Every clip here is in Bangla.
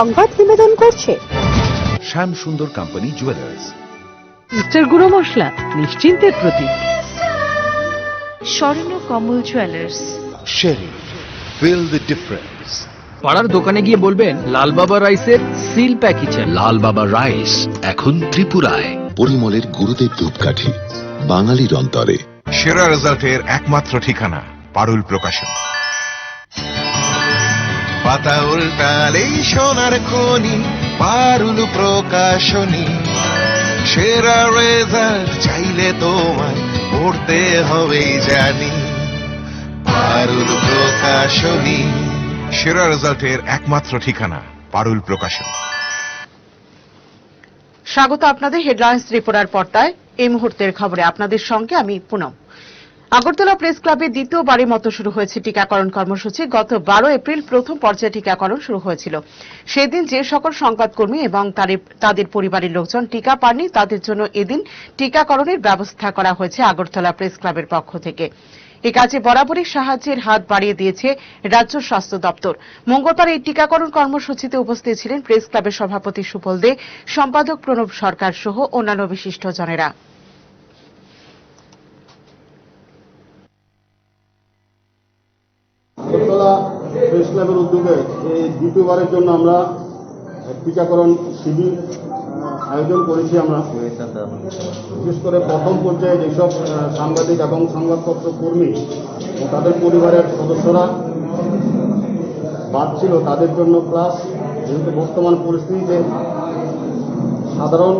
সংবাদ নিবেদন করছে শ্যাম সুন্দর কোম্পানি জুয়েলার্স। মিস্টার গুঁড়ো মশলা নিশ্চিন্তের প্রতীক। স্বর্ণ কমল জুয়েলার্স। শেরি, ফিল দ্য ডিফারেন্স। পাড়ার দোকানে গিয়ে বলবেন লাল বাবা রাইসের সিল প্যাকেজ। লাল বাবা রাইস এখন ত্রিপুরায়। পরিমলের গুরুদেব ধূপকাঠি, বাঙালির অন্তরে। সেরা রেজাল্টের একমাত্র ঠিকানা পারুল প্রকাশন। পাতা উল্টালেই সোনার খনি, পারুল প্রকাশনী। সেরা রেজাল্ট চাইলে তোমায় পড়তে হবেই জানি, পারুল প্রকাশনী। সেরা রেজাল্টের একমাত্র ঠিকানা পারুল প্রকাশন। স্বাগত আপনাদের হেডলাইন্স ত্রিপুরার পর্দায়। এই মুহূর্তের খবরে আপনাদের সঙ্গে আমি পুনম। আগরতলা প্রেস ক্লাবে দ্বিতীয়বারের মতো শুরু হয়েছে টিকাকরণ কর্মসূচি। গত 12 এপ্রিল প্রথম পর্যায়ে টিকাকরণ শুরু হয়েছিল। সেদিন যে সকল সংবাদকর্মী এবং তাদের পরিবারের লোকজন টিকা পাননি তাদের জন্য এদিন টিকাকরণের ব্যবস্থা করা হয়েছে আগরতলা প্রেস ক্লাবের পক্ষ থেকে। এ কাজে বরাবরই সাহায্যের হাত বাড়িয়ে দিয়েছে রাজ্য স্বাস্থ্য দপ্তর। মঙ্গলবার এই টিকাকরণ কর্মসূচিতে উপস্থিত ছিলেন প্রেস ক্লাবের সভাপতি সুপল দে, সম্পাদক প্রণব সরকার সহ অন্যান্য বিশিষ্টজনেরা। আগরতলা প্রেস ক্লাবের উদ্যোগে এই দ্বিতীয়বারের জন্য আমরা টিকাকরণ শিবির আয়োজন করেছি। আমরা বিশেষ করে প্রথম পর্যায়ে যেসব সাংবাদিক এবং সংবাদপত্র কর্মী ও তাদের পরিবারের সদস্যরা বাদ ছিল তাদের জন্য, প্লাস যেহেতু বর্তমান পরিস্থিতিতে সাধারণ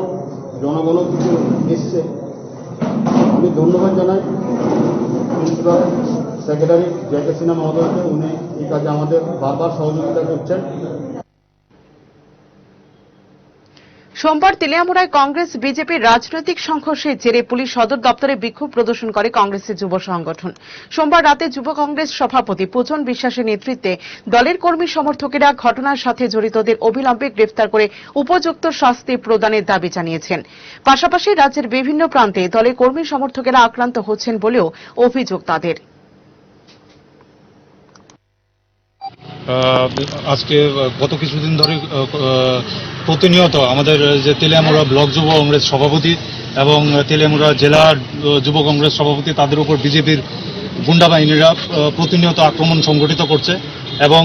জনগণও কিছু এসছে, আমি ধন্যবাদ জানাই প্রিন্সিপাল সেক্রেটারি জেকে সিনহা মহোদয়কে। উনি এই কাজে আমাদের বারবার সহযোগিতা করছেন। সোমবার তেলিয়ামুড়ায় কংগ্রেস বিজেপির রাজনৈতিক সংঘর্ষের জেরে পুলিশ সদর দপ্তরে বিক্ষোভ প্রদর্শন করে কংগ্রেসের যুব সংগঠন। সোমবার রাতে যুব কংগ্রেস সভাপতি পূজন বিশ্বাসের নেতৃত্বে দলের কর্মী সমর্থকেরা ঘটনার সাথে জড়িতদের অবিলম্বে গ্রেফতার করে উপযুক্ত শাস্তি প্রদানের দাবি জানিয়েছেন। পাশাপাশি রাজ্যের বিভিন্ন প্রান্তে দলের কর্মী সমর্থকেরা আক্রান্ত হচ্ছেন বলেও অভিযোগ তাদের। আজকে গত কিছুদিন ধরে প্রতিনিয়ত আমাদের যে তেলিয়ামুড়া ব্লক যুব কংগ্রেস সভাপতি এবং তেলিয়ামুড়া জেলার যুব কংগ্রেস সভাপতি তাদের উপর বিজেপির গুন্ডা বাহিনীরা প্রতিনিয়ত আক্রমণ সংগঠিত করছে এবং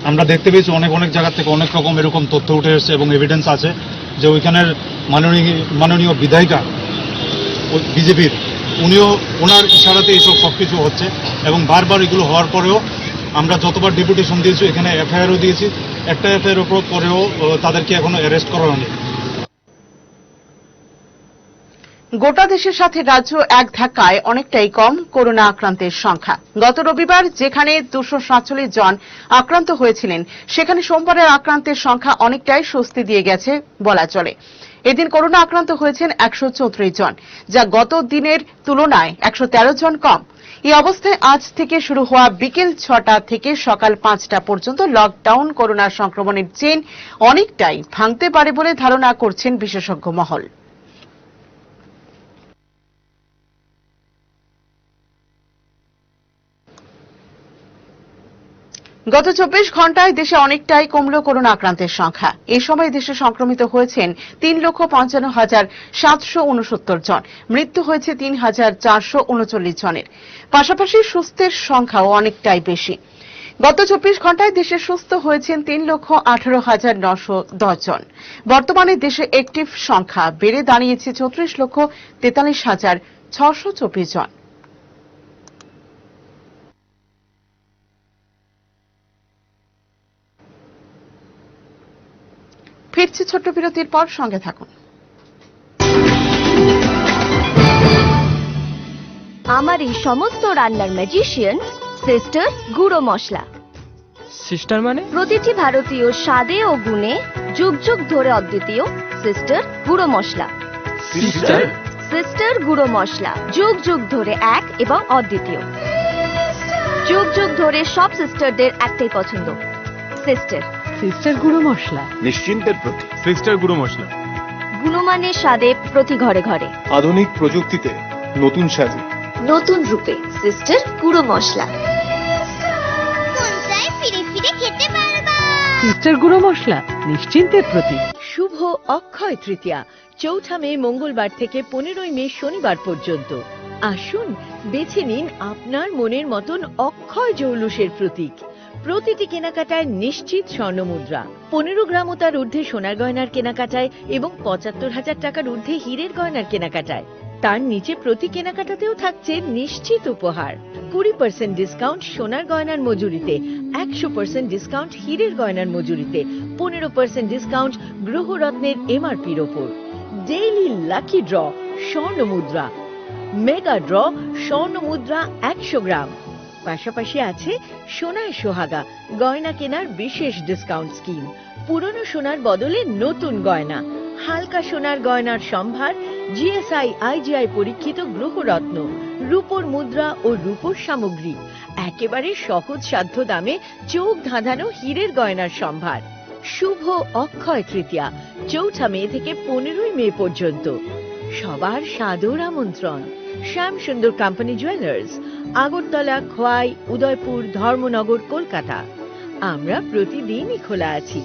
আমরা দেখতে পেয়েছি অনেক জায়গা থেকে অনেক রকম এরকম তথ্য উঠে এসেছে এবং এভিডেন্স আছে যে ওইখানের মাননীয় বিধায়িকা বিজেপির উনিও ওনার ইশারাতে এইসব সবকিছু হচ্ছে এবং বারবার এগুলো হওয়ার পরেও আমরা যতবার ডেপুটেশন দিয়েছি এখানে এফআইআরও দিয়েছি, একটা এফআইআর উপর পরেও তাদেরকে এখনো অ্যারেস্ট করা হয়নি। গোটা দেশের সাথে রাজ্য এক ধাক্কায় অনেকটাই কম করোনা আক্রান্তের সংখ্যা। গত রবিবার যেখানে 247 জন আক্রান্ত হয়েছিলেন সেখানে সোমবারের আক্রান্তের সংখ্যা অনেকটাই স্বস্তি দিয়ে গেছে বলা চলে। এদিন করোনা আক্রান্ত হয়েছেন 134 জন, যা গত দিনের তুলনায় 113 জন কম। এই অবস্থায় আজ থেকে শুরু হওয়া বিকেল 6টা থেকে সকাল 5টা পর্যন্ত লকডাউন করোনা সংক্রমণের চেইন অনেকটাই ভাঙতে পারে বলে ধারণা করছেন বিশেষজ্ঞ মহল। গত 24 ঘণ্টায় দেশে অনেকটাই কমল করোনা আক্রান্তের সংখ্যা। এই সময় দেশে সংক্রমিত হয়েছেন 3,55,769 জন, মৃত্যু হয়েছে 3,439 জনের। পাশাপাশি সুস্থের সংখ্যাও অনেকটাই বেশি। গত 24 ঘণ্টায় দেশে সুস্থ হয়েছেন 3,18,910 জন। বর্তমানে দেশে অ্যাক্টিভ সংখ্যা বেড়ে দাঁড়িয়েছে 34,43,624 জন। ফিরছি ছোট্ট বিরতির পর, সঙ্গে থাকুন। আমার এই সমস্ত রান্নার ম্যাজিশিয়ান সিস্টার গুঁড়ো মশলা। সিস্টার মানে? প্রতিটি ভারতীয় স্বাদে ও গুণে যুগ যুগ ধরে অদ্বিতীয় সিস্টার গুঁড়ো মশলা। সিস্টার গুঁড়ো মশলা যুগ যুগ ধরে এক এবং অদ্বিতীয়। যুগ যুগ ধরে সব সিস্টারদের একটাই পছন্দ, সিস্টার। সিস্টার গুঁড়ো মশলা নিশ্চিন্তের প্রতীক। সিস্টার গুঁড়ো মশলা, গুণমানের স্বাদে প্রতি ঘরে ঘরে, আধুনিক প্রযুক্তিতে নতুন স্বাদে, নতুন রূপে সিস্টার গুঁড়ো মশলা। ফিরে ফিরে খেতে পারবা। সিস্টার গুঁড়ো মশলা নিশ্চিন্তের প্রতীক। শুভ অক্ষয় তৃতীয়া ৪ঠা মে মঙ্গলবার থেকে ১৫ই মে শনিবার পর্যন্ত। আসুন বেছে নিন আপনার মনের মতন অক্ষয় জৌলুসের প্রতীক। প্রতিটি কেনাকাটায় নিশ্চিত স্বর্ণমুদ্রা, ১৫ গ্রাম ও তার ঊর্ধ্বে সোনার গয়নার কেনাকাটায় এবং ৭৫,০০০ টাকার ঊর্ধ্বে হীরের গয়নার কেনাকাটায়। তার নিচে প্রতি কেনাকাটাতেও থাকছে নিশ্চিত উপহার। ২০% ডিসকাউন্ট সোনার গয়নার মজুরিতে, ১০০% ডিসকাউন্ট হীরের গয়নার মজুরিতে, ১৫% ডিসকাউন্ট গ্রহরত্নের এমআরপির ওপর। ডেইলি লাকি ড্র স্বর্ণমুদ্রা, মেগা ড্র স্বর্ণমুদ্রা ১০০ গ্রাম। পাশাপাশি আছে সোনায় সোহাগা গয়না কেনার বিশেষ ডিসকাউন্ট স্কিম। পুরনো সোনার বদলে নতুন গয়না, হালকা সোনার গয়নার সম্ভার, জিএসআই আইজিআই পরীক্ষিত গ্রহরত্ন, রূপোর মুদ্রা ও রূপোর সামগ্রী, একেবারে সহজ সাধ্য দামে চোখ ধাঁধানো হীরের গয়নার সম্ভার। শুভ অক্ষয় তৃতীয়া ৪ঠা মে থেকে ১৫ই মে পর্যন্ত। সবার সাদর আমন্ত্রণ। শ্যাম সুন্দর কোম্পানি জুয়েলার্স, আগরতলা, খোয়াই, উদয়পুর, ধর্মনগর, কলকাতা। আমরা প্রতিদিনই খোলা আছি।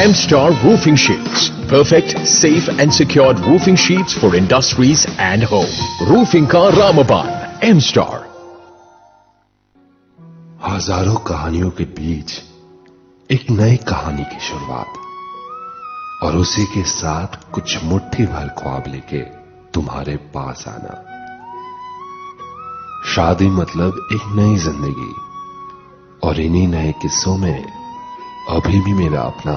M-Star Roofing Sheets. Perfect, safe and secured roofing sheets for industries and home. Roofing का रामबान M-Star. हजारों कहानियों के बीच एक नई कहानी की शुरुआत और उसी के साथ कुछ मुट्ठी भर ख्वाब लेके तुम्हारे पास आना। शादी मतलब एक नई जिंदगी और इन्हीं नए किस्सों में अभी भी मेरा अपना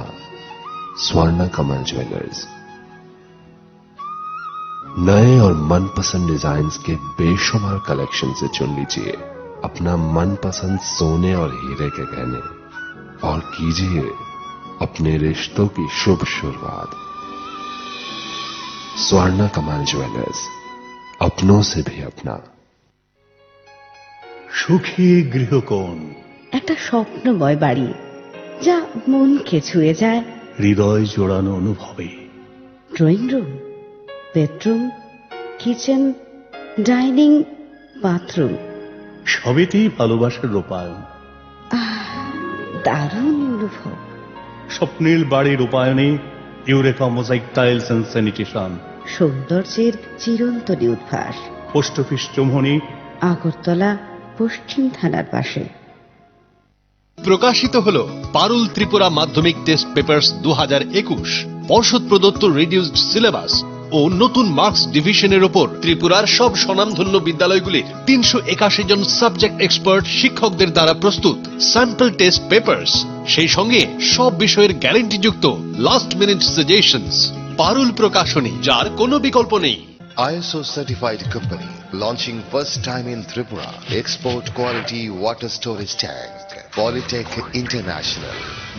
स्वर्ण कमल ज्वेलर्स। नए और मनपसंद डिजाइन्स के बेशुमार कलेक्शन से चुन लीजिए अपना मनपसंद सोने और हीरे के गहने और कीजिए अपने रिश्तों की शुभ शुरुआत। स्वर्ण कमल ज्वेलर्स, अपनों से भी अपना। সুখী গৃহকোণ, একটা স্বপ্নময় বাড়ি যা মনকে ছুঁয়ে যায়। হৃদয় জোড়ানো অনুভবে drawing room, bedroom, kitchen, dining, bathroom, সবেতেই ভালোবাসার রূপায়ণ। দারুণ অনুভব। স্বপ্নের বাড়ির রূপায়ণে Eureka mosaic tiles and sanitation, সৌন্দর্যের চিরন্তনী উদ্ভাস। পোস্ট অফিস চৌমুহনী, আগরতলা, পশ্চিম থানার পাশে। প্রকাশিত হলো পারুল ত্রিপুরা মাধ্যমিক টেস্ট পেপারস 2021, পর্ষদ প্রদত্ত রিডিউসড সিলেবাস ও নতুন মার্কস ডিভিশনের উপর ত্রিপুরার সব স্বনামধন্য বিদ্যালয়গুলির ৩৮১ জন সাবজেক্ট এক্সপার্ট শিক্ষকদের দ্বারা প্রস্তুত স্যাম্পল টেস্ট পেপারস, সেই সঙ্গে সব বিষয়ের গ্যারান্টিযুক্ত লাস্ট মিনিট সাজেশনস। পারুল প্রকাশনী, যার কোনো বিকল্প নেই। ISO certified company launching first time in Tripura export quality water storage tank Polytech International,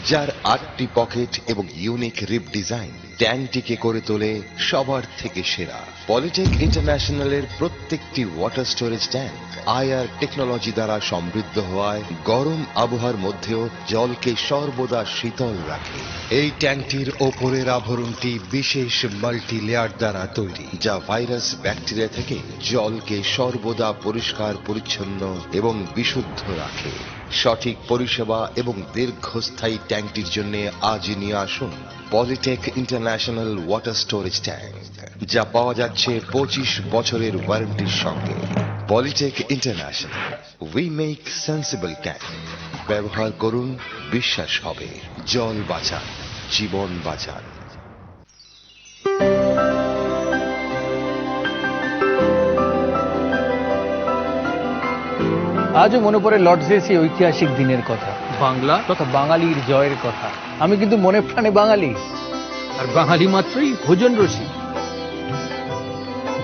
যার 8টি পকেট এবং ইউনিক রিপ ডিজাইন ট্যাঙ্কটিকে করে তোলে সবার থেকে সেরা। পলিটেক ইন্টারন্যাশনালের প্রত্যেকটি water storage tank IR technology দ্বারা সমৃদ্ধ হওয়ায় গরম আবহাওয়ার মধ্যেও জলকে সর্বদা শীতল রাখে। এই ট্যাঙ্কটির ওপরের আবরণটি বিশেষ মাল্টি লেয়ার দ্বারা তৈরি, যা ভাইরাস ব্যাকটেরিয়া থেকে জলকে সর্বদা পরিষ্কার পরিচ্ছন্ন এবং বিশুদ্ধ রাখে। সঠিক পরিষেবা এবং দীর্ঘস্থায়ী ট্যাঙ্কটির জন্য আজই নিয়ে আসুন Polytech international water storage tank, যা পাওয়া যাচ্ছে 25 বছরের ওয়ারেন্টির সঙ্গে। Polytech international, we make sensible tank. ব্যবহার করুন, বিশ্বাস হবে। জল বাঁচান, জীবন বাঁচান। আজও মনে পড়ে লর্ডসের সেই ঐতিহাসিক দিনের কথা, বাংলা তথা বাঙালির জয়ের কথা। আমি কিন্তু মনে প্রাণে বাঙালি, আর বাঙালি মাত্রই ভোজন রসিক।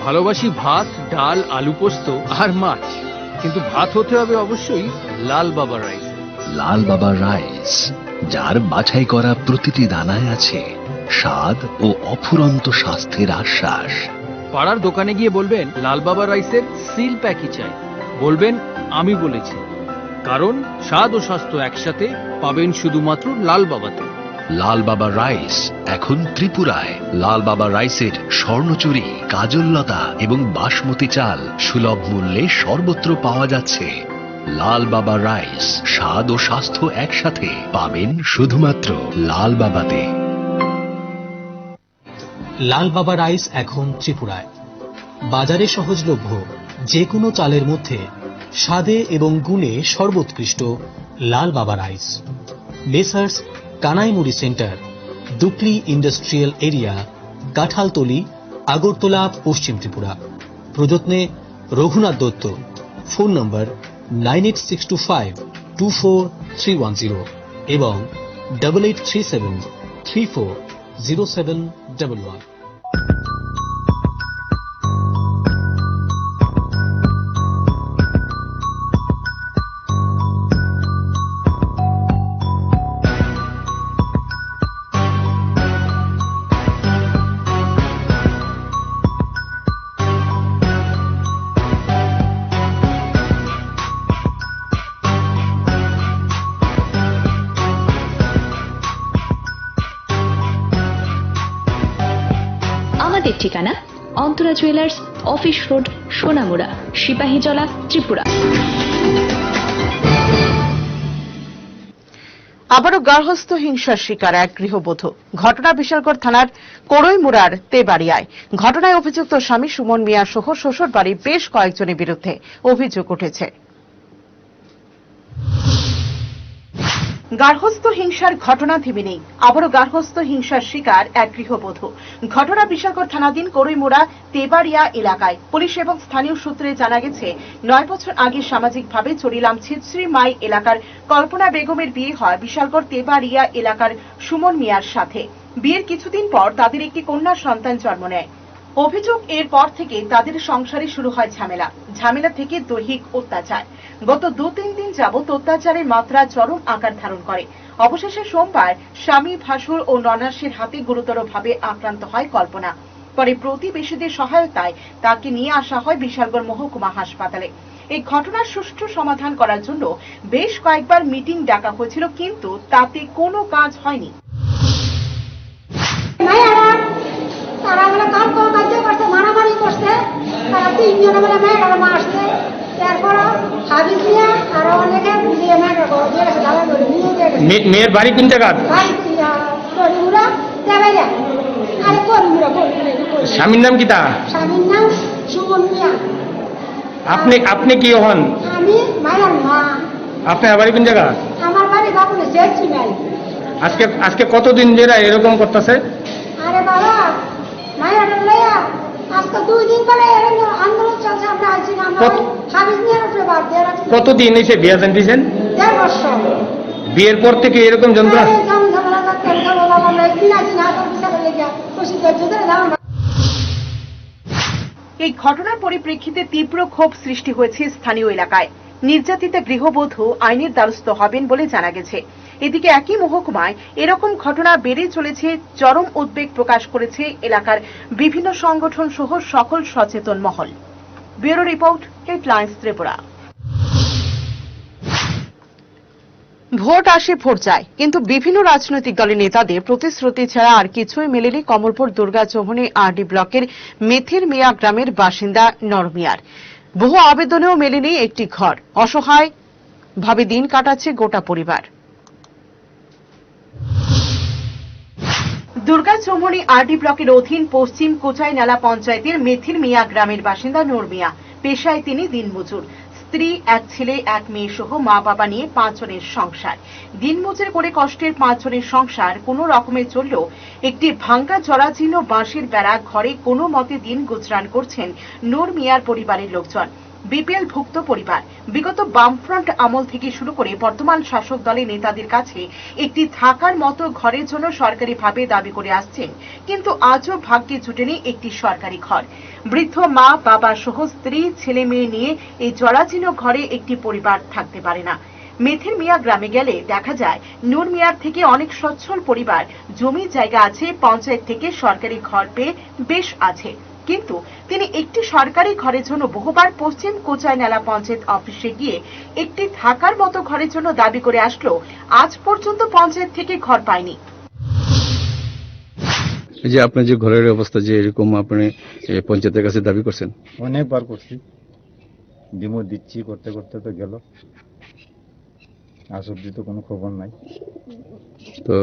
ভালোবাসি ভাত, ডাল, আলু পোস্ত আর মাছ, কিন্তু ভাত হতে হবে অবশ্যই লাল বাবা রাইস। লাল বাবা রাইস, যার বাছাই করা প্রতিটি দানায় আছে স্বাদ ও অফুরন্ত স্বাস্থ্যের আশ্বাস। পাড়ার দোকানে গিয়ে বলবেন লাল বাবা রাইসের সিল প্যাকই চাই, বলবেন আমি বলেছি, কারণ স্বাদ ও স্বাস্থ্য একসাথে পাবেন শুধুমাত্র লাল বাবাতে। লাল বাবা রাইস এখন ত্রিপুরায়। লাল বাবা রাইসের স্বর্ণচুরি, কাজললতা এবং বাসমতি চাল সুলভ মূল্যে সর্বত্র পাওয়া যাচ্ছে। লাল বাবা রাইস, স্বাদ ও স্বাস্থ্য একসাথে পাবেন শুধুমাত্র লাল বাবাতে। লাল বাবা রাইস এখন ত্রিপুরায়। বাজারে সহজলভ্য যে কোনো চালের মধ্যে স্বাদে এবং গুণে সর্বোৎকৃষ্ট Lal Baba rice. Messrs Kanaimuri centre, Dukli industrial area, Kanthaltali, Agartala, Paschim Tripura. প্রযত্নে রঘুনাথ দত্ত। ফোন নম্বর 9862524310 এবং 8837340711। আমাদের ঠিকানা Antara jewellers, office road, Sonamura, Sepahijala, Tripura. আবারও গার্হস্থ্য হিংসার শিকার এক গৃহবধূ। ঘটনা বিশালগড় থানার কোড়ইমুড়ার তেবাড়িয়ায়। ঘটনায় অভিযুক্ত স্বামী সুমন মিয়া সহ শ্বশুর বাড়ির বেশ কয়েকজনের বিরুদ্ধে অভিযোগ উঠেছে। গার্হস্থ্য হিংসার ঘটনা থেমে নেই। আবারও গার্হস্থ্য হিংসার শিকার এক গৃহবধূ। ঘটনা বিশালগড় থানাধীন কোড়ইমুড়া তেবাড়িয়া এলাকায়। পুলিশ এবং স্থানীয় সূত্রে জানা গেছে, 9 বছর আগে সামাজিকভাবে চরিলাম ছিচ্ছ্রি মাই এলাকার কল্পনা বেগমের বিয়ে হয় বিশালগড় তেবাড়িয়া এলাকার সুমন মিয়ার সাথে। বিয়ের কিছুদিন পর তাদের একটি কন্যা সন্তান জন্ম নেয়। অভিযোগ, এরপর থেকে তাদের সংসারে শুরু হয় ঝামেলা থেকে দৈহিক অত্যাচার। গত 2-3 দিন যাবৎ অত্যাচারের মাত্রা চরম আকার ধারণ করে। অবশেষে সোমবার স্বামী, ভাসুর ও ননাসের হাতে গুরুতরভাবে আক্রান্ত হয় কল্পনা। পরে প্রতিবেশীদের সহায়তায় তাকে নিয়ে আসা হয় বিশালগড় মহকুমা হাসপাতালে। এই ঘটনার সুষ্ঠু সমাধান করার জন্য বেশ কয়েকবার মিটিং ডাকা হয়েছিল, কিন্তু তাতে কোনো কাজ হয়নি। তারা বলে কাল বাধ্য করছে, মারামারি করছে। তারা 3 জন বলে মেয়েরা মারছে। তারপর হাবিজ নিয়ে আরো অনেকে দিয়ে মেয়েরা দিয়ে গেছে, ধাবা করে নিয়ে গেছে। মেয়ের বাড়ি কোন জায়গা? বাড়ি করিমুড়া দেবাইয়া। আরে করিমুড়া। স্বামীর নাম কি? তা স্বামীর নাম সুমন মিয়া। আপনি কি হন? আমি মায়ের মা। আপনার বাড়ি কোন জায়গা? আমার বাড়ি বাপুরে ছিচ্ছ্রি মাই। আজকে কতদিন ধরে এরকম করতেছে? আরে বাবা, মায়ের লইয়া আজকে 2 দিন পরে আন্দোলন চলছে। আমরা আছি না, আমরা হাবিজ নিয়ে উপরে বাদ দিয়ে রাখছি। কতদিন এসে বিয়ে জানতেছেন? 1.5 বছর। বিয়ের পর থেকে এরকম যন্ত্রণা? এই ঘটনার পরিপ্রেক্ষিতে তীব্র ক্ষোভ সৃষ্টি হয়েছে স্থানীয় এলাকায়। নির্যাতিতা গৃহবধূ আইনের দ্বারস্থ হবেন বলে জানা গেছে। এদিকে একই মহকুমায় এরকম ঘটনা বেড়ে চলেছে। চরম উদ্বেগ প্রকাশ করেছে এলাকার বিভিন্ন সংগঠন সহ সকল সচেতন মহল। Bureau report, headlines Tripura. Vote আসে, ভোট যায়, কিন্তু বিভিন্ন রাজনৈতিক দলের নেতাদের প্রতিশ্রুতি ছাড়া আর কিছুই মেলেনি কমলপুর দুর্গা চৌমুহনী আরডি ব্লকের মেথির মিয়া গ্রামের বাসিন্দা নরমিয়ার। বহু আবেদনেও মেলেনি একটি ঘর। অসহায় ভাবে দিন কাটাচ্ছে গোটা পরিবার। দুর্গা চৌমুহনী আরডি ব্লকের অধীন পশ্চিম কোচাইনালা পঞ্চায়েতের মেথির মিয়া গ্রামের বাসিন্দা নূর মিয়া। পেশায় তিনি দিনমজুর। স্ত্রী, 1 ছেলে 1 মেয়ে সহ মা বাবা নিয়ে 5 জনের সংসার। দিনমজুর করে কষ্টের 5 জনের সংসার কোনো রকমে চললেও একটি ভাঙ্গা জরাজীর্ণ বাঁশের বেড়া ঘরে কোনো মতে দিন গুজরান করছেন নূর মিয়ার পরিবারের লোকজন। বিপিএল ভুক্ত পরিবার। বিগত বামফ্রন্ট আমল থেকে শুরু করে বর্তমান শাসক দলের নেতাদের কাছে একটি থাকার মতো ঘরের জন্য সরকারিভাবে দাবি করে আসছেন, কিন্তু আজও ভাগ্যে জুটেনি একটি সরকারি ঘর। বৃদ্ধ মা বাবা সহ স্ত্রী, ছেলে মেয়ে নিয়ে এই জরাজীর্ণ ঘরে একটি পরিবার থাকতে পারে না। মেথির মিয়া গ্রামে গেলে দেখা যায় নূর মিয়ার থেকে অনেক সচ্ছল পরিবার, জমি জায়গা আছে, পঞ্চায়েত থেকে সরকারি ঘর পেয়ে বেশ আছে, কিন্তু তিনি একটি সরকারি ঘরের জন্য বহুবার পশ্চিম কোচাইনালা পঞ্চায়েত অফিসে গিয়ে একটি থাকার মতো ঘরের জন্য দাবি করে আসলেও আজ পর্যন্ত পঞ্চায়েত থেকে ঘর পায়নি। যে আপনার যে ঘরের অবস্থা যে এরকম আপনি পঞ্চায়েতের কাছে দাবি করছেন? অনেকবার করছি, ডিমো দিচ্ছি, করতে করতে তো গেল। আর সবজি তো কোনো খবর নাই। তো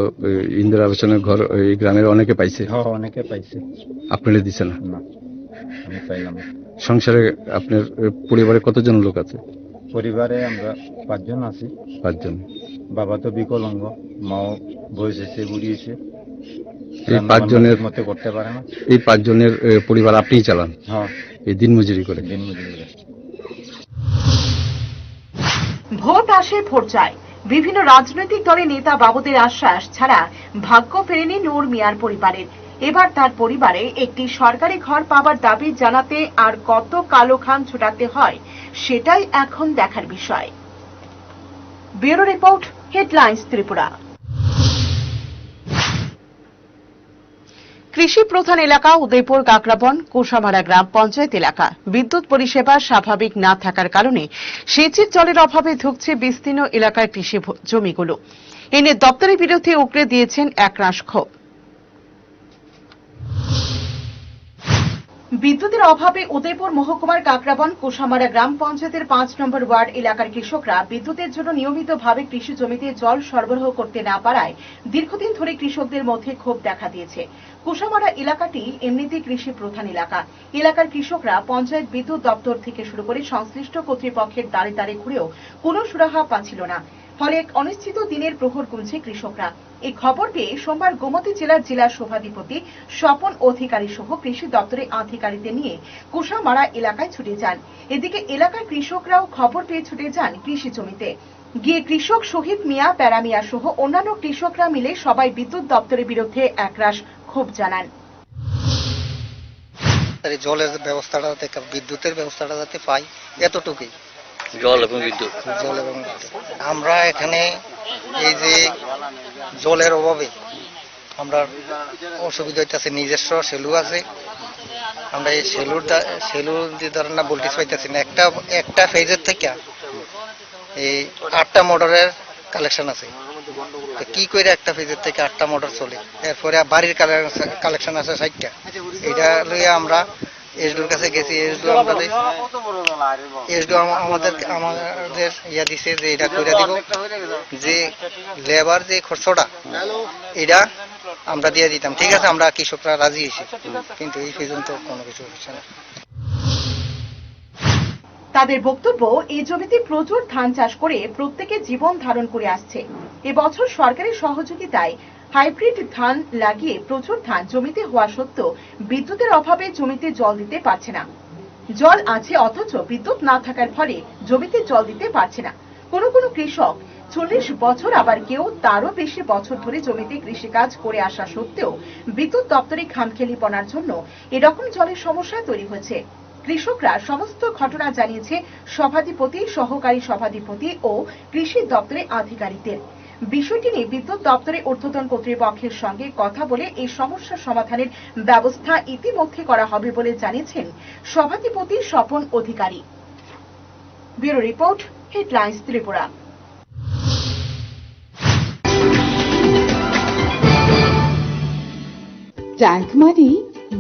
ইন্দিরা আবাসনের ঘর এই গ্রামের অনেকে পাইছে? হ্যাঁ, অনেকে পাইছে। আপনারা দিছে না? না, আমি পাইলাম। সংসারে আপনার পরিবারে কতজন লোক আছে? পরিবারে আমরা 5 জন আছি। 5 জন। বাবা তো বিকলাঙ্গ, মাও বয়স এসে বুড়িয়েছে। এই 5 জনের মতে করতে পারে না। এই 5 জনের পরিবার আপনিই চালান? হ্যাঁ, এই দিনমজুরি করে। দিনমজুরি করে। ভোট আসে ভোট যায়, বিভিন্ন রাজনৈতিক দলের নেতা বাবুদের আশ্বাস ছাড়া ভাগ্য ফেরেনি নূর মিয়ার পরিবারের। এবার তার পরিবারে একটি সরকারি ঘর পাবার দাবি জানাতে আর কত কালো খান ছোটাতে হয় সেটাই এখন দেখার বিষয়। Bureau report, headlines Tripura. কৃষি প্রধান এলাকা উদয়পুর কাকরাবন কোষামারা গ্রাম পঞ্চায়েত এলাকা। বিদ্যুৎ পরিষেবা স্বাভাবিক না থাকার কারণে সেচের জলের অভাবে ধুঁকছে বিস্তীর্ণ এলাকার কৃষি জমিগুলো। এ নিয়ে দপ্তরের বিরুদ্ধে উগরে দিয়েছেন একরাশ ক্ষোভ। বিদ্যুতের অভাবে উদয়পুর মহকুমার কাকরাবন কোষামারা গ্রাম পঞ্চায়েতের 5 নম্বর ওয়ার্ড এলাকার কৃষকরা বিদ্যুতের জন্য নিয়মিতভাবে কৃষি জমিতে জল সরবরাহ করতে না পারায় দীর্ঘদিন ধরে কৃষকদের মধ্যে ক্ষোভ দেখা দিয়েছে। কোষামারা এলাকাটি এমনিতেই কৃষি প্রধান এলাকা। এলাকার কৃষকরা পঞ্চায়েত বিদ্যুৎ দপ্তর থেকে শুরু করে সংশ্লিষ্ট কর্তৃপক্ষের দ্বারে দ্বারে ঘুরেও কোনো সুরাহা পাচ্ছিল না। ফলে এক অনিশ্চিত দিনের প্রহর গুনছে কৃষকরা। এই খবর পেয়ে সোমবার গোমতী জেলার জেলা সভাধিপতি স্বপন অধিকারী সহ কৃষি দপ্তরের আধিকারিকদের নিয়ে কোষামারা এলাকায় ছুটে যান। এদিকে এলাকার কৃষকরাও খবর পেয়ে ছুটে যান কৃষি জমিতে। গিয়ে কৃষক শহীদ মিয়া, প্যারা মিয়া সহ অন্যান্য কৃষকরা মিলে সবাই বিদ্যুৎ দপ্তরের বিরুদ্ধে একরাশ ক্ষোভ জানান। জলের ব্যবস্থাটা, বিদ্যুতের ব্যবস্থাটা যাতে পাই, এতটুকুই। জল এবং বিদ্যুৎ। আমরা এখানে এই যে জলের অভাবে আমরা অসুবিধা হইতেছে। নিজস্ব সেলু আছে, আমরা এই সেলুর দিয়ে ধরেন না ভোল্টেজ পাইতেছি না। একটা ফেজের থেকে এই 8টা মোটরের কালেকশন আছে। কি করে একটা ফেজের থেকে 8টা মোটর চলে? এরপরে বাড়ির কালেকশন আছে 60টা। এটা লইয়া আমরা এসডিওর কাছে গেছি। এসডিও আমাদের ইয়া দিছে যে এটা করে দিব, যে লেবার যে খরচটা এটা আমরা দিয়ে দিতাম। ঠিক আছে, আমরা কৃষকরা রাজি হয়েছি, কিন্তু এই পর্যন্ত কোনো কিছু হচ্ছে না। তাদের বক্তব্য, এই জমিতে প্রচুর ধান চাষ করে প্রত্যেকে জীবন ধারণ করে আসছে। এবছর সরকারি সহযোগিতায় হাইব্রিড ধান লাগিয়ে প্রচুর ধান জমিতে হওয়া সত্ত্বেও বিদ্যুতের অভাবে জমিতে জল দিতে পারছে না। জল আছে অথচ বিদ্যুৎ না থাকার ফলে জমিতে জল দিতে পারছে না। কোনো কোনো কৃষক 40 বছর, আবার কেউ তারও বেশি বছর ধরে জমিতে কৃষিকাজ করে আসা সত্ত্বেও বিদ্যুৎ দপ্তরে খামখেয়ালিপনার জন্য এরকম জলের সমস্যা তৈরি হয়েছে। কৃষকরা সমস্ত ঘটনা জানিয়েছে সভাধিপতি, সহকারী সভাধিপতি ও কৃষি দপ্তরের আধিকারিকদের। বিষয়টি নিয়ে বিদ্যুৎ দপ্তরের ঊর্ধ্বতন কর্তৃপক্ষের সঙ্গে কথা বলে এই সমস্যা সমাধানের ব্যবস্থা ইতিমধ্যে করা হবে বলে জানিয়েছেন সভাধিপতি Swapan Adhikari. Bureau report, headlines Tripura. Tank মানে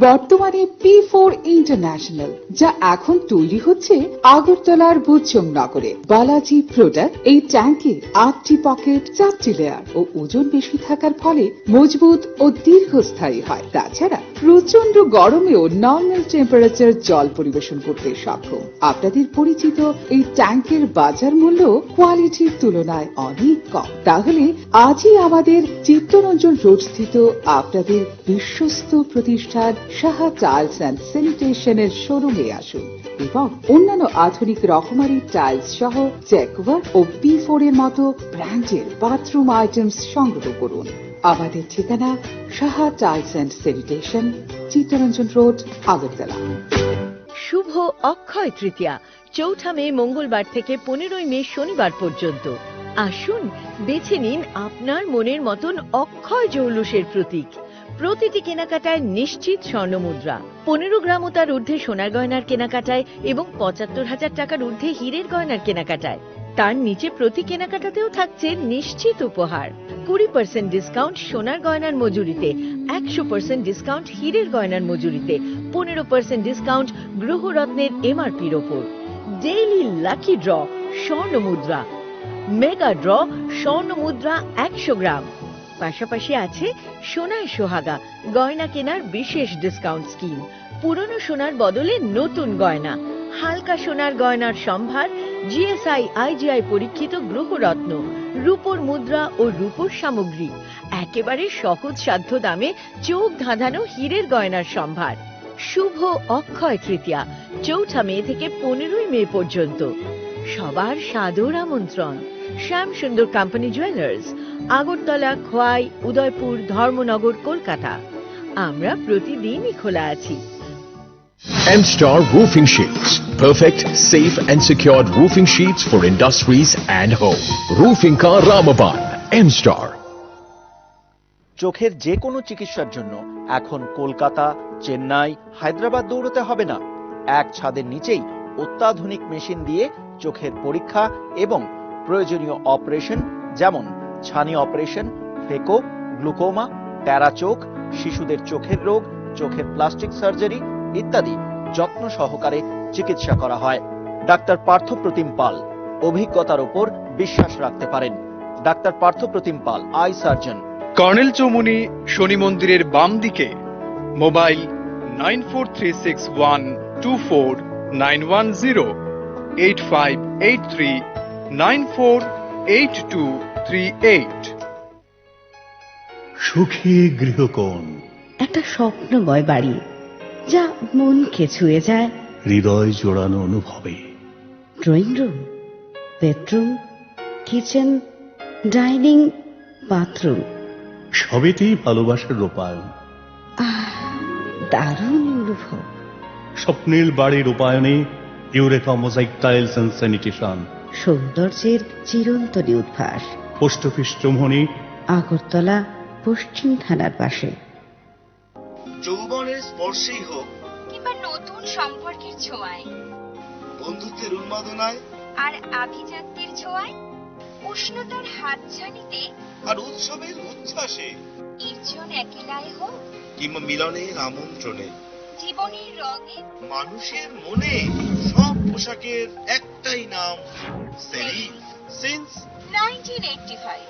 বর্তমানে P4 ইন্টারন্যাশনাল, যা এখন তৈরি হচ্ছে আগরতলার বুচ্চম নগরে। বালাজি প্রোডাক্ট এই ট্যাঙ্কে 8টি পকেট, 4টি লেয়ার ও ওজন বেশি থাকার ফলে মজবুত ও দীর্ঘস্থায়ী হয়। তাছাড়া প্রচন্ড গরমেও নর্মাল টেম্পারেচার জল পরিবেশন করতে সক্ষম। আপনাদের পরিচিত এই ট্যাঙ্কের বাজার মূল্য কোয়ালিটির তুলনায় অনেক কম। তাহলে আজই আমাদের চিত্তরঞ্জন রোড স্থিত আপনাদের বিশ্বস্ত প্রতিষ্ঠান সাহা টাইলস অ্যান্ড স্যানিটেশনের শোরুমে আসুন এবং অন্যান্য আধুনিক রকমারি টাইলস সহ জ্যাকওয়ার ও P4 এর মতো ব্র্যান্ডের বাথরুম আইটেমস সংগ্রহ করুন। আমাদের ঠিকানা Saha tiles and sanitation, Chittaranjan road, Agartala. শুভ অক্ষয় তৃতীয়া 4 মে মঙ্গলবার থেকে 15 মে শনিবার পর্যন্ত। আসুন বেছে নিন আপনার মনের মতন অক্ষয় জৌলুসের প্রতীক। প্রতিটি কেনাকাটায় নিশ্চিত স্বর্ণমুদ্রা, 15 গ্রাম ও তার ঊর্ধ্বে সোনার গয়নার কেনাকাটায় এবং 75,000 টাকার ঊর্ধ্বে হীরের গয়নার কেনাকাটায়। তার নিচে প্রতি কেনাকাটাতেও থাকছে নিশ্চিত উপহার। 20% ডিসকাউন্ট সোনার গয়নার মজুরিতে, 100% ডিসকাউন্ট হীরের গয়নার মজুরিতে, 15% ডিসকাউন্ট গ্রহরত্নের MRPর ওপর। ডেইলি লাকি ড্র স্বর্ণমুদ্রা। মেগা ড্র স্বর্ণ মুদ্রা 100 গ্রাম। পাশাপাশি আছে সোনায় সোহাগা গয়না কেনার বিশেষ ডিসকাউন্ট স্কিম। পুরনো সোনার বদলে নতুন গয়না, হালকা সোনার গয়নার সম্ভার, জিএসআই আইজিআই পরীক্ষিত গ্রহরত্ন, রূপোর মুদ্রা ও রূপোর সামগ্রী, একেবারে সহজ সাধ্য দামে চোখ ধাঁধানো হীরের গয়নার সম্ভার। শুভ অক্ষয় তৃতীয়া 4 মে থেকে 15 মে পর্যন্ত। সবার সাদর আমন্ত্রণ। শ্যাম সুন্দর কোম্পানি জুয়েলার্স, আগরতলা, খোয়াই, উদয়পুর, ধর্মনগর, কলকাতা। আমরা প্রতিদিনই খোলা আছি। M-Star Roofing Sheets. Perfect, safe and secured roofing sheets for industries and home. Roofing Ka Ramaban. M-Star. চোখের যে কোনো চিকিৎসার জন্য এখন কলকাতা, চেন্নাই, হায়দ্রাবাদ দৌড়তে হবে না। এক ছাদের নিচেই অত্যাধুনিক মেশিন দিয়ে চোখের পরীক্ষা এবং প্রয়োজনীয় অপারেশন যেমন ছানি অপারেশন, ফেকো, গ্লুকোমা, ট্যারা চোখ, শিশুদের চোখের রোগ, চোখের প্লাস্টিক সার্জারি ইত্যাদি যত্ন সহকারে চিকিৎসা করা হয়। ডাক্তার পার্থপ্রতিম পাল, অভিজ্ঞতার উপর বিশ্বাস রাখতে পারেন। Doctor Parthapratim Pal, I surgeon, colonel Chowmuhani শনি মন্দিরের বাম দিকে। মোবাইল 9436124910, 8583948238। সুখী গৃহকোণ, একটা স্বপ্নময় বাড়ি যা মনকে ছুঁয়ে যায়, হৃদয় জোড়ানো অনুভবে। Drawing room, bedroom, kitchen, dining, bathroom, সবেতেই ভালোবাসার রূপায়ণ। দারুণ অনুভব। স্বপ্নের বাড়ির রূপায়ণে Eureka mosaic tiles and sanitation, সৌন্দর্যের চিরন্তনী উদ্ভাস। পোস্ট অফিস চৌমুহনী, আগরতলা, পশ্চিম থানার পাশে। যৌবনের স্পর্শেই হোক কিংবা নতুন সম্পর্কের ছোঁয়ায়, বন্ধুত্বের উন্মাদনায় আর আভিজাত্যের ছোঁয়ায়, উষ্ণতার হাতছানিতে আর উৎসবের উচ্ছ্বাসে, নির্জন একেলায় হোক কিংবা মিলনের আমন্ত্রণে, জীবনের রঙে, মানুষের মনে, সব পোশাকের একটাই নাম, সেলিম। সিন্স 1985।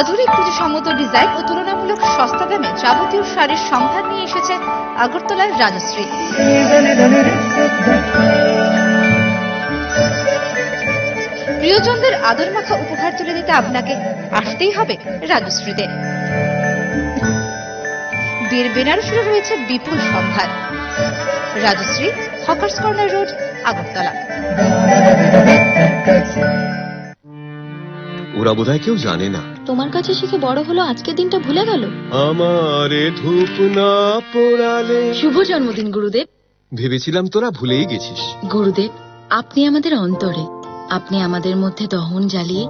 আধুনিক প্রতিসম্মত ডিজাইন ও তুলনামূলক সস্তা দামে যাবতীয় শাড়ির সম্ভার নিয়ে এসেছে আগরতলার রাজশ্রী। প্রিয়জনদের আদর মাখা উপহার তুলে দিতে আপনাকে আসতেই হবে রাজশ্রীতে। বিয়ের বেনারসিরও রয়েছে বিপুল সম্ভার। Rajshri, hawkers corner road, Agartala. ওরা বোধহয় কেউ জানে না। তোমার কাছে শিখে বড় হলো, আজকের দিনটা ভুলে গেল। আমারে ধূপ না পোড়ালে। শুভ জন্মদিন গুরুদেব। ভেবেছিলাম তোরা ভুলেই গেছিস। গুরুদেব, আপনি আমাদের অন্তরে, আপনি আমাদের মধ্যে দহন জ্বালিয়ে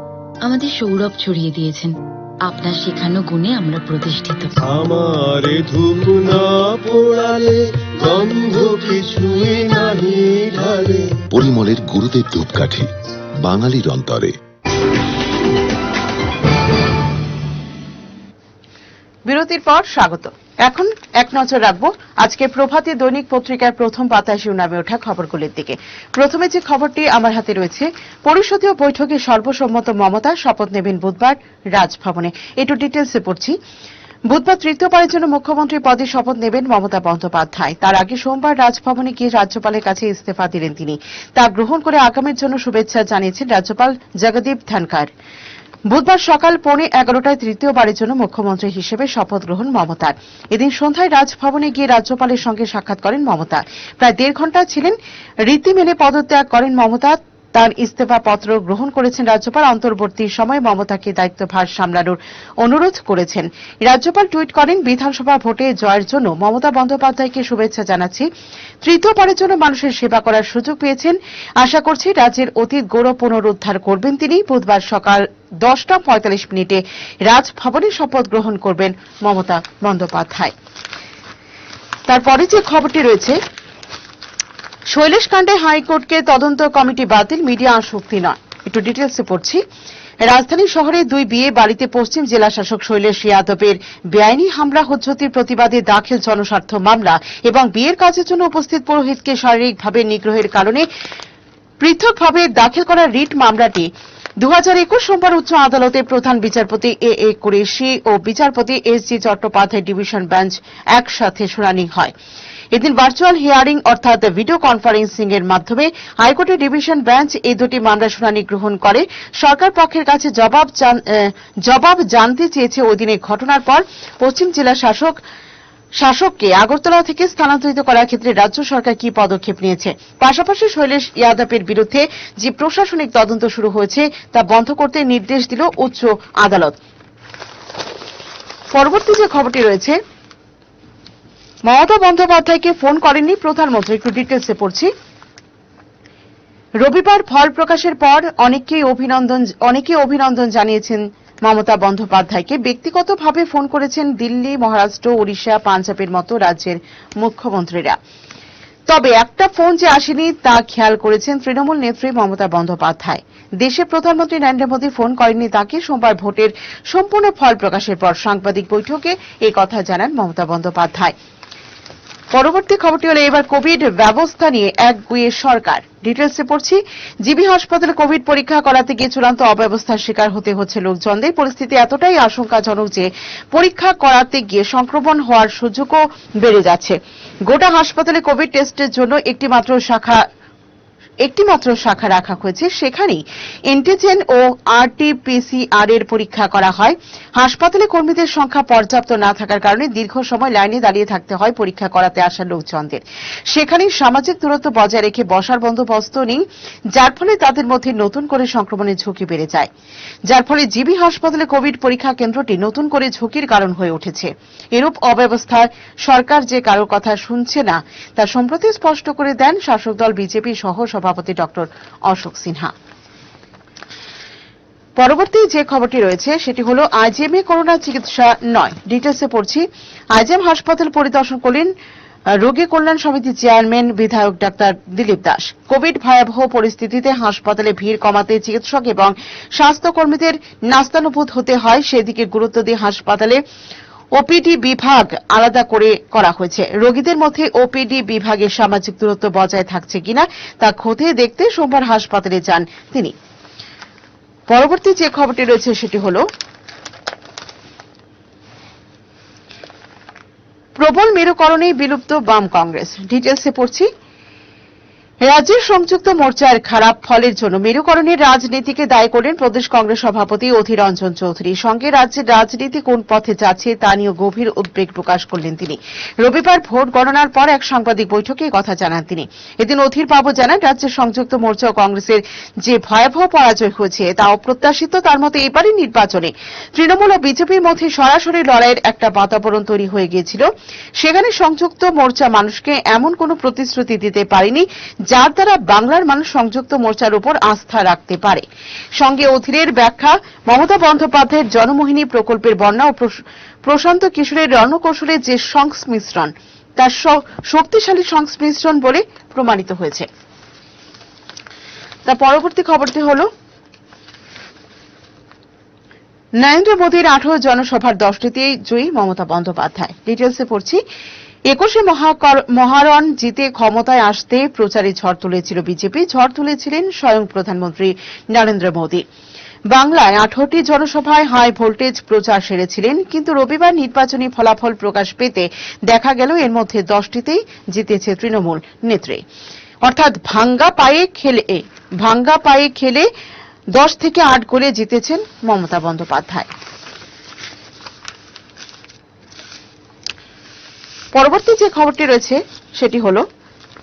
আমাদের সৌরভ ছড়িয়ে দিয়েছেন। আপনার শেখানো গুণে আমরা প্রতিষ্ঠিত। আমারে ধূপ না পোড়ালে গন্ধ কিছুই নাহি ঢালে। পরিমলের গুরুদেব ধূপকাঠি, বাঙালির অন্তরে। বিরতির পর স্বাগত। এখন এক নজর রাখবো আজকে প্রভাতী দৈনিক পত্রিকার প্রথম পাতায় শিরোনামে ওঠা খবরগুলির দিকে। প্রথমে যে খবরটি আমার হাতে রয়েছে, পরিষদীয় বৈঠকে সর্বসম্মত মমতা, শপথ নেবেন বুধবার রাজভবনে। একটু ডিটেলসে পড়ছি। বুধবার তৃতীয়বারের জন্য মুখ্যমন্ত্রী পদে শপথ নেবেন মমতা বন্দ্যোপাধ্যায়। তার আগে সোমবার রাজভবনে গিয়ে রাজ্যপালের কাছে ইস্তফা দিলেন তিনি। তা গ্রহণ করে আগামীর জন্য শুভেচ্ছা জানিয়েছেন রাজ্যপাল জগদীপ ধনখড়। বুধবার সকাল 11:15টায় তৃতীয়বারের জন্য মুখ্যমন্ত্রী হিসেবে শপথ গ্রহণ মমতার। এদিন সন্ধ্যায় রাজভবনে গিয়ে রাজ্যপালের সঙ্গে সাক্ষাৎ করেন মমতা। প্রায় 1.5 ঘণ্টা ছিলেন। রীতি মেনে পদত্যাগ করেন মমতা। তার ইস্তফা পত্র গ্রহণ করেছেন রাজ্যপাল। অন্তর্বর্তী সময়ে মমতাকে দায়িত্বভার সামলানোর অনুরোধ করেছেন। রাজ্যপাল টুইট করেন, বিধানসভা ভোটে জয়ের জন্য মমতা বন্দ্যোপাধ্যায়কে শুভেচ্ছা জানাচ্ছি। তৃতীয়বারের জন্য মানুষের সেবা করার সুযোগ পেয়েছেন। আশা করছি রাজ্যের অতীত গৌরব পুনরুদ্ধার করবেন তিনি। বুধবার সকাল 10:45 রাজভবনে শপথ গ্রহণ করবেন মমতা বন্দ্যোপাধ্যায়। তারপরে যে খবরটি রয়েছে, শৈলেশ কাণ্ডে হাইকোর্টকে তদন্ত কমিটি বাতিল, মিডিয়া আসক্তি নয়। একটু ডিটেলসে পড়ছি। রাজধানী শহরে 2 বিয়ে বাড়িতে পশ্চিম জেলা শাসক শৈলেশ যাদবের বেআইনি হামলা হুজ্জতির প্রতিবাদে দাখিল জনস্বার্থ মামলা এবং বিয়ের কাজের জন্য উপস্থিত পুরোহিতকে শারীরিকভাবে নিগ্রহের কারণে পৃথকভাবে দাখিল করা রিট মামলাটি 2021 সোমবার উচ্চ আদালতে প্রধান বিচারপতি এ কুরেশি ও বিচারপতি এস.জি. চট্টোপাধ্যায় ডিভিশন বেঞ্চ একসাথে শুনানি হয়। এদিন ভার্চুয়াল হিয়ারিং অর্থাৎ ভিডিও কনফারেন্সিং এর মাধ্যমে হাইকোর্টের ডিভিশন বেঞ্চ এই দুটি মামলা শুনানি গ্রহণ করে। সরকার পক্ষের কাছে জবাব জানতে চেয়েছে ওই দিনের ঘটনার পর পশ্চিম জেলা শাসককে আগরতলা থেকে স্থানান্তরিত করার ক্ষেত্রে রাজ্য সরকার কি পদক্ষেপ নিয়েছে, পাশাপাশি শৈলেশ যাদবের বিরুদ্ধে যে প্রশাসনিক তদন্ত শুরু হয়েছে তা বন্ধ করতে নির্দেশ দিল উচ্চ আদালত। পরবর্তী যে খবরটি রয়েছে, মমতা বন্দ্যোপাধ্যায়কে ফোন করেননি প্রধানমন্ত্রী। একটু ডিটেলসে পড়ছি। রবিবার ফল প্রকাশের পর অনেকেই অভিনন্দন জানিয়েছেন মমতা বন্দ্যোপাধ্যায়কে। ব্যক্তিগতভাবে ফোন করেছেন দিল্লি, মহারাষ্ট্র, ওড়িশা, পাঞ্জাবের মতো রাজ্যের মুখ্যমন্ত্রীরা। তবে একটা ফোন যে আসেনি তা খেয়াল করেছেন তৃণমূল নেত্রী মমতা বন্দ্যোপাধ্যায়। দেশের প্রধানমন্ত্রী নরেন্দ্র মোদী ফোন করেননি তাকে। সোমবার ভোটের সম্পূর্ণ ফল প্রকাশের পর সাংবাদিক বৈঠকে এই কথা জানান মমতা বন্দ্যোপাধ্যায়। পরবর্তী খবরটি হল এবার কোভিড ব্যবস্থা নিয়ে একগুঁয়ে সরকার। ডিটেলসে পড়ছি। জিবি হাসপাতালে কোভিড পরীক্ষা করাতে গিয়ে চূড়ান্ত অব্যবস্থার শিকার হতে হচ্ছে লোকজনদের। পরিস্থিতি এতটাই আশঙ্কাজনক যে পরীক্ষা করাতে গিয়ে সংক্রমণ হওয়ার সুযোগও বেড়ে যাচ্ছে। গোটা হাসপাতালে কোভিড টেস্টের জন্য একটিমাত্র শাখা রাখা হয়েছে। সেখানেই অ্যান্টিজেন ও আরটি-পিসিআর এর পরীক্ষা করা হয়। হাসপাতালে কর্মীদের সংখ্যা পর্যাপ্ত না থাকার কারণে দীর্ঘ সময় লাইনে দাঁড়িয়ে থাকতে হয় পরীক্ষা করাতে আসা লোকজনদের। সেখানেই সামাজিক দূরত্ব বজায় রেখে বসার বন্দোবস্ত নেই, যার ফলে তাদের মধ্যে নতুন করে সংক্রমণের ঝুঁকি বেড়ে যায়। যার ফলে জিবি হাসপাতালে কোভিড পরীক্ষা কেন্দ্রটি নতুন করে ঝুঁকির কারণ হয়ে উঠেছে। এরূপ অব্যবস্থায় সরকার যে কারোর কথা শুনছে না তা সম্প্রতি স্পষ্ট করে দেন শাসক দল বিজেপি সহ সভাপতি ডক্টর অশোক সিনহা। পরবর্তী যে খবরটি রয়েছে সেটি হল আইজিএমে করোনা চিকিৎসা নয়। ডিটেলসে পড়ছি। আইজিএম হাসপাতাল পরিদর্শন করলেন রোগী কল্যাণ সমিতির চেয়ারম্যান বিধায়ক ডাক্তার দিলীপ দাস। কোভিড ভয়াবহ পরিস্থিতিতে হাসপাতালে ভিড় কমাতে চিকিৎসক এবং স্বাস্থ্যকর্মীদের নাস্তানুভূত হতে হয়, সেদিকে গুরুত্ব দিয়ে হাসপাতালে ওপিডি বিভাগ আলাদা করা হয়েছে। রোগীদের মধ্যে ওপিডি বিভাগের সামাজিক দূরত্ব বজায় থাকছে কিনা তা খতিয়ে দেখতে সোমবার হাসপাতালে যান তিনি। পরবর্তী যে খবরটি রয়েছে সেটি হল প্রবল মেরুকরণে বিলুপ্ত বাম কংগ্রেস। ডিটেলসে পড়ছি। রাজ্যের সংযুক্ত মোর্চার খারাপ ফলের জন্য মেরুকরণের রাজনীতিকে দায়ী করলেন প্রদেশ কংগ্রেস সভাপতি অধীর রঞ্জন চৌধুরী। সঙ্গে রাজ্যের রাজনীতি কোন পথে যাচ্ছে তা নিয়ে গভীর উদ্বেগ প্রকাশ করলেন তিনি। রবিবার ভোট গণনার পর এক সাংবাদিক বৈঠকে কথা জানান তিনি। এদিন অধীর বাবু জানান, রাজ্যের সংযুক্ত মোর্চা ও কংগ্রেসের যে ভয়াবহ পরাজয় হয়েছে তা অপ্রত্যাশিত। তার মতে এবারের নির্বাচনে তৃণমূল ও বিজেপির মধ্যে সরাসরি লড়াইয়ের একটা বাতাবরণ তৈরি হয়ে গিয়েছিল। সেখানে সংযুক্ত মোর্চা মানুষকে এমন কোন প্রতিশ্রুতি দিতে পারেনি যার দ্বারা বাংলার মানুষ সংযুক্ত মোর্চার উপর আস্থা রাখতে পারে। সঙ্গে অধীরের ব্যাখ্যা, মমতা বন্দ্যোপাধ্যায়ের জনমোহিনী প্রকল্পের বন্যা ও প্রশান্ত কিশোরের রণকৌশলের যে সংমিশ্রণ তার শক্তিশালী সংমিশ্রণ বলে প্রমাণিত হয়েছে। তার পরবর্তী খবরটি হল নরেন্দ্র মোদীর 18 জনসভার 10টিতেই জয়ী মমতা বন্দ্যোপাধ্যায়। ডিটেলসে পড়ছি। 21শে মহারণ জিতে ক্ষমতায় আসতে প্রচারে ঝড় তুলেছিল বিজেপি, ঝড় তুলেছিলেন স্বয়ং প্রধানমন্ত্রী নরেন্দ্র মোদী। বাংলায় 18টি জনসভায় হাই ভোল্টেজ প্রচার সেরেছিলেন, কিন্তু রবিবার নির্বাচনী ফলাফল প্রকাশ পেতে দেখা গেল এর মধ্যে 10টিতেই জিতেছে তৃণমূল নেত্রী। অর্থাৎ ভাঙ্গা পায়ে খেলে 10 থেকে 8 গোলে জিতেছেন মমতা বন্দ্যোপাধ্যায়। পরবর্তী যে খবরটি রয়েছে সেটি হল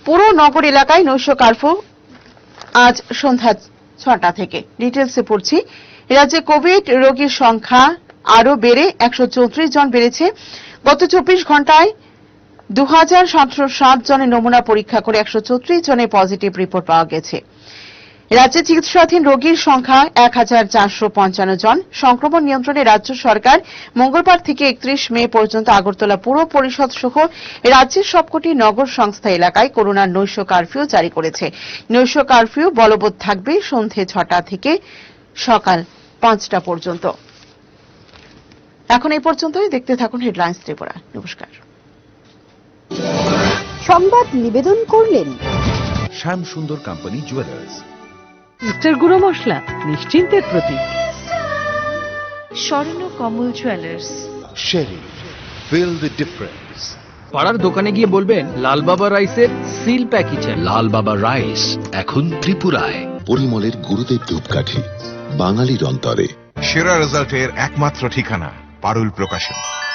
পুরো নগর এলাকায় নৈশ কারফিউ আজ সন্ধ্যা 6টা থেকে। ডিটেলসে পড়ছি। রাজ্যে কোভিড রোগীর সংখ্যা আরও বেড়ে 134 জন বেড়েছে। গত 24 ঘণ্টায় 2007 জনের নমুনা পরীক্ষা করে 134 জনের পজিটিভ রিপোর্ট পাওয়া গেছে। রাজ্যে চিকিৎসাধীন রোগীর সংখ্যা 1455 জন। সংক্রমণ নিয়ন্ত্রণে রাজ্য সরকার মঙ্গলবার থেকে 31 মে পর্যন্ত আগরতলা পুর পরিষদ সহ রাজ্যের সবকটি নগর সংস্থা এলাকায় করোনার নৈশ কারফিউ জারি করেছে। নৈশ কারফিউ বলবৎ থাকবে সন্ধে 6টা থেকে সকাল 5টা পর্যন্ত। এখন এই পর্যন্তই। দেখতে থাকুন হেডলাইন্স ত্রিপুরা। নমস্কার। সংবাদ নিবেদন করলেন শ্যাম সুন্দর কোম্পানি জুয়েলার্স। মিস্টার গুঁড়ো মশলা নিশ্চিন্তের প্রতীক। Swarna Kamal jewellers. Sherry, feel the difference. পাড়ার দোকানে গিয়ে বলবেন লাল বাবা রাইসের সিল প্যাকই চাই। লাল বাবা রাইস এখন ত্রিপুরায়। পরিমলের গুরুদেব ধূপকাঠি, বাঙালির অন্তরে। সেরা রেজাল্টের একমাত্র ঠিকানা পারুল প্রকাশন।